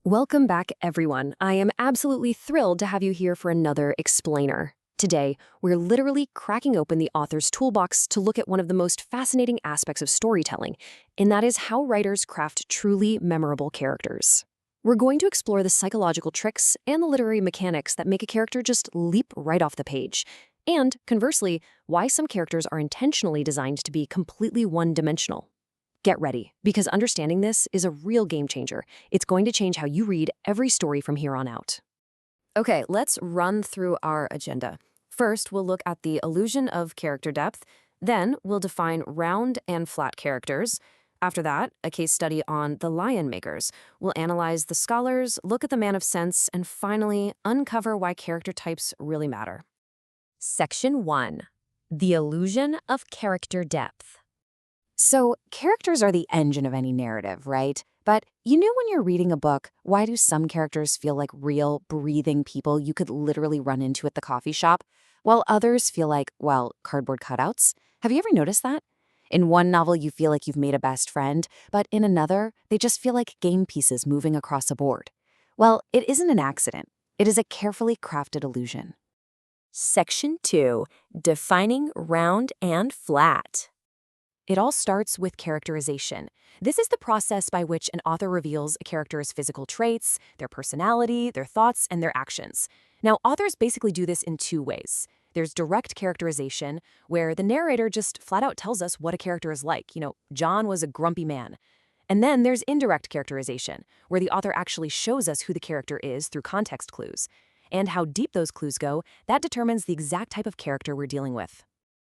Welcome back, everyone. I am absolutely thrilled to have you here for another explainer. Today, we're literally cracking open the author's toolbox to look at one of the most fascinating aspects of storytelling, and that is how writers craft truly memorable characters. We're going to explore the psychological tricks and the literary mechanics that make a character just leap right off the page, and, conversely, why some characters are intentionally designed to be completely one-dimensional. Get ready, because understanding this is a real game changer. It's going to change how you read every story from here on out. Okay, let's run through our agenda. First, we'll look at the illusion of character depth. Then, we'll define round and flat characters. After that, a case study on the lion makers. We'll analyze the scholars, look at the man of sense, and finally, uncover why character types really matter. Section 1. The illusion of character depth. So, characters are the engine of any narrative, right? But you know when you're reading a book, why do some characters feel like real, breathing people you could literally run into at the coffee shop, while others feel like, well, cardboard cutouts? Have you ever noticed that? In one novel, you feel like you've made a best friend, but in another, they just feel like game pieces moving across a board. Well, it isn't an accident. It is a carefully crafted illusion. Section 2. Defining round and flat. It all starts with characterization. This is the process by which an author reveals a character's physical traits, their personality, their thoughts, and their actions. Now, authors basically do this in two ways. There's direct characterization, where the narrator just flat out tells us what a character is like. John was a grumpy man. And then there's indirect characterization, where the author actually shows us who the character is through context clues. And how deep those clues go, that determines the exact type of character we're dealing with.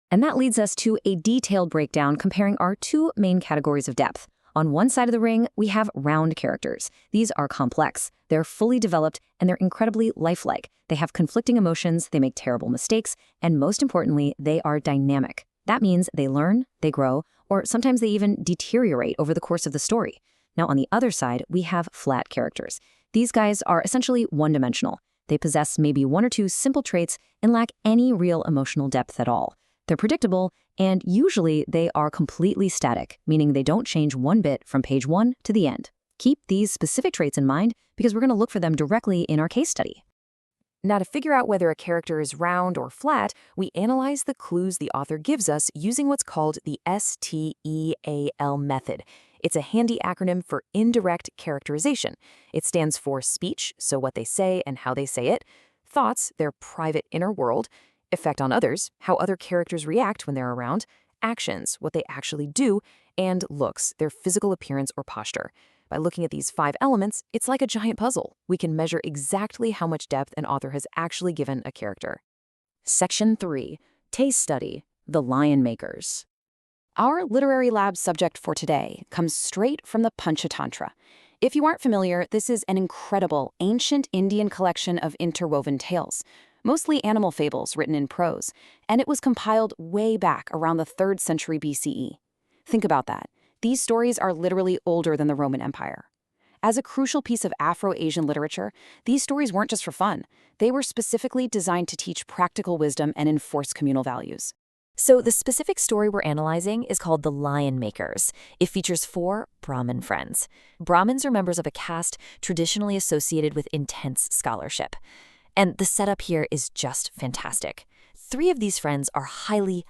And that leads us to a detailed breakdown comparing our two main categories of depth. On one side of the ring, we have round characters. These are complex, they're fully developed, and they're incredibly lifelike. They have conflicting emotions, they make terrible mistakes, and most importantly, they are dynamic. That means they learn, they grow, or sometimes they even deteriorate over the course of the story. Now, on the other side, we have flat characters. These guys are essentially one-dimensional. They possess maybe one or two simple traits and lack any real emotional depth at all. They're predictable, and usually they are completely static, meaning they don't change one bit from page 1 to the end. Keep these specific traits in mind because we're going to look for them directly in our case study. Now, to figure out whether a character is round or flat, we analyze the clues the author gives us using what's called the S.T.E.E.L method. It's a handy acronym for Indirect Characterization. It stands for speech, so what they say and how they say it; thoughts, their private inner world; effect on others, how other characters react when they're around; actions, what they actually do; and looks, their physical appearance or posture. By looking at these 5 elements, it's like a giant puzzle. We can measure exactly how much depth an author has actually given a character. Section 3. Case study, the lion makers. Our literary lab subject for today comes straight from the Panchatantra. If you aren't familiar, this is an incredible, ancient Indian collection of interwoven tales, mostly animal fables written in prose, and it was compiled way back around the 3rd century BCE. Think about that. These stories are literally older than the Roman Empire. As a crucial piece of Afro-Asian literature, these stories weren't just for fun. They were specifically designed to teach practical wisdom and enforce communal values. So the specific story we're analyzing is called The Lion Makers. It features 4 Brahmin friends. Brahmins are members of a caste traditionally associated with intense scholarship. And the setup here is just fantastic. 3 of these friends are highly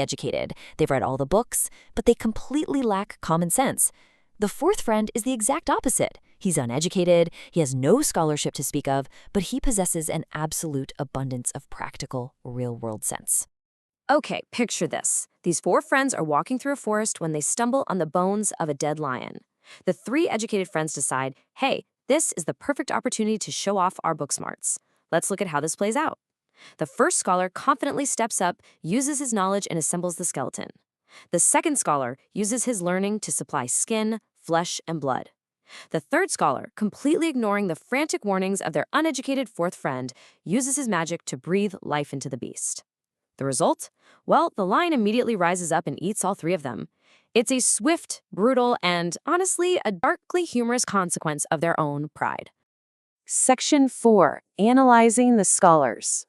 educated. They've read all the books, but they completely lack common sense. The 4th friend is the exact opposite. He's uneducated, he has no scholarship to speak of, but he possesses an absolute abundance of practical, real-world sense. Okay, picture this. These 4 friends are walking through a forest when they stumble on the bones of a dead lion. The 3 educated friends decide, hey, this is the perfect opportunity to show off our book smarts. Let's look at how this plays out. The first scholar confidently steps up, uses his knowledge, and assembles the skeleton. The second scholar uses his learning to supply skin, flesh, and blood. The third scholar, completely ignoring the frantic warnings of their uneducated 4th friend, uses his magic to breathe life into the beast. The result? Well, the lion immediately rises up and eats all 3 of them. It's a swift, brutal, and, honestly, a darkly humorous consequence of their own pride. Section 4. Analyzing the scholars.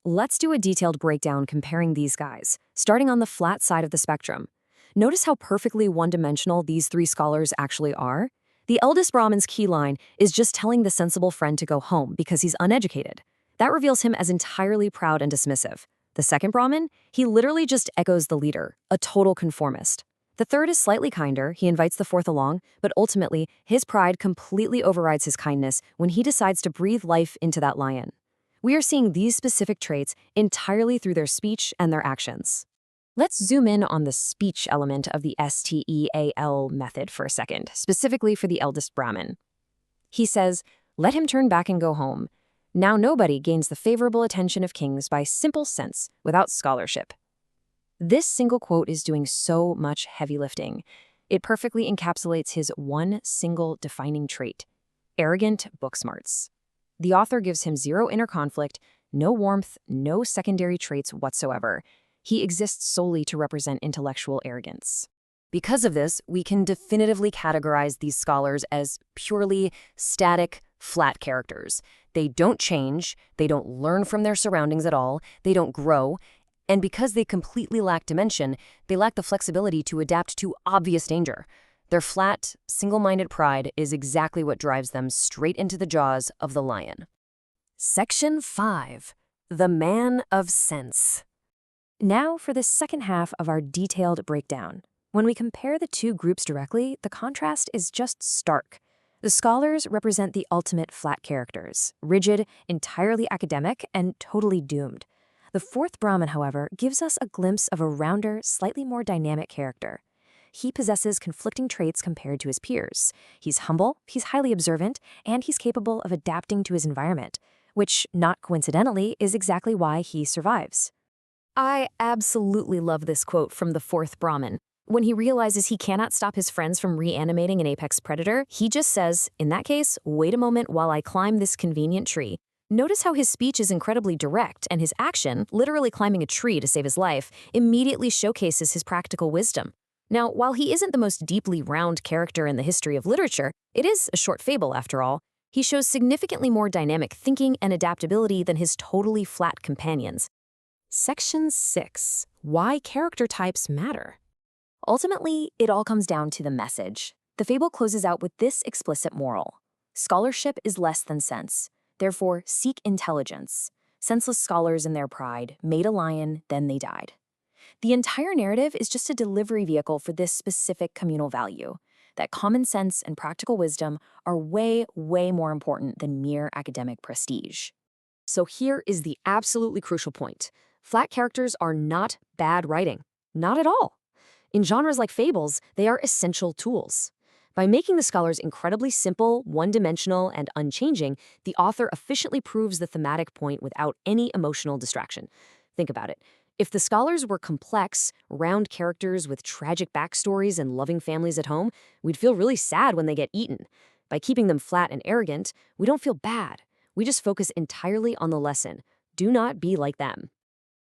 Let's do a detailed breakdown comparing these guys, starting on the flat side of the spectrum. Notice how perfectly one-dimensional these 3 scholars actually are? The eldest Brahmin's key line is just telling the sensible friend to go home because he's uneducated. That reveals him as entirely proud and dismissive. The second Brahmin, he literally just echoes the leader, a total conformist. The third is slightly kinder, he invites the fourth along, but ultimately, his pride completely overrides his kindness when he decides to breathe life into that lion. We are seeing these specific traits entirely through their speech and their actions. Let's zoom in on the speech element of the S.T.E.E.L method for a second, specifically for the eldest Brahmin. He says, "Let him turn back and go home. Now nobody gains the favorable attention of kings by simple sense without scholarship." This single quote is doing so much heavy lifting. It perfectly encapsulates his one single defining trait: arrogant book smarts. The author gives him zero inner conflict, no warmth, no secondary traits whatsoever. He exists solely to represent intellectual arrogance. Because of this, we can definitively categorize these scholars as purely static, flat characters. They don't change, they don't learn from their surroundings at all, they don't grow, and because they completely lack dimension, they lack the flexibility to adapt to obvious danger. Their flat, single-minded pride is exactly what drives them straight into the jaws of the lion. Section 5. The Man of Sense. Now for the second half of our detailed breakdown. When we compare the two groups directly, the contrast is just stark. The scholars represent the ultimate flat characters, rigid, entirely academic, and totally doomed. The fourth Brahmin, however, gives us a glimpse of a rounder, slightly more dynamic character. He possesses conflicting traits compared to his peers. He's humble, he's highly observant, and he's capable of adapting to his environment, which, not coincidentally, is exactly why he survives. I absolutely love this quote from the fourth Brahmin. When he realizes he cannot stop his friends from reanimating an apex predator, he just says, "In that case, wait a moment while I climb this convenient tree." Notice how his speech is incredibly direct, and his action, literally climbing a tree to save his life, immediately showcases his practical wisdom. Now, while he isn't the most deeply round character in the history of literature, it is a short fable after all. He shows significantly more dynamic thinking and adaptability than his totally flat companions. Section 6. Why character types matter. Ultimately, it all comes down to the message. The fable closes out with this explicit moral: scholarship is less than sense. Therefore, seek intelligence. Senseless scholars in their pride made a lion, then they died. The entire narrative is just a delivery vehicle for this specific communal value, that common sense and practical wisdom are way, way more important than mere academic prestige. So here is the absolutely crucial point. Flat characters are not bad writing. Not at all. In genres like fables, they are essential tools. By making the scholars incredibly simple, one-dimensional, and unchanging, the author efficiently proves the thematic point without any emotional distraction. Think about it. If the scholars were complex, round characters with tragic backstories and loving families at home, we'd feel really sad when they get eaten. By keeping them flat and arrogant, we don't feel bad. We just focus entirely on the lesson. Do not be like them.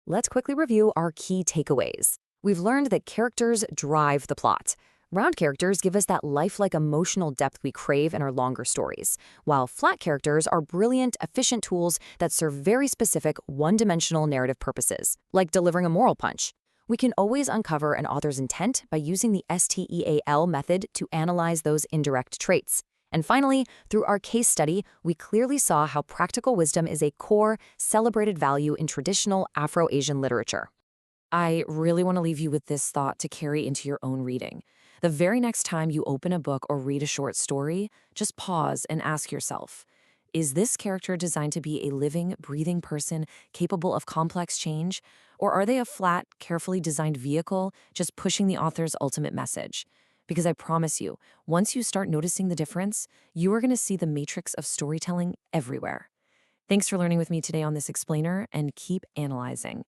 Let's quickly review our key takeaways. We've learned that characters drive the plot. Round characters give us that lifelike emotional depth we crave in our longer stories, while flat characters are brilliant, efficient tools that serve very specific, one-dimensional narrative purposes, like delivering a moral punch. We can always uncover an author's intent by using the S.T.E.E.L method to analyze those indirect traits. And finally, through our case study, we clearly saw how practical wisdom is a core, celebrated value in traditional Afro-Asian literature. I really want to leave you with this thought to carry into your own reading. The very next time you open a book or read a short story, just pause and ask yourself, is this character designed to be a living, breathing person capable of complex change? Or are they a flat, carefully designed vehicle just pushing the author's ultimate message? Because I promise you, once you start noticing the difference, you are going to see the matrix of storytelling everywhere. Thanks for learning with me today on this explainer, and keep analyzing.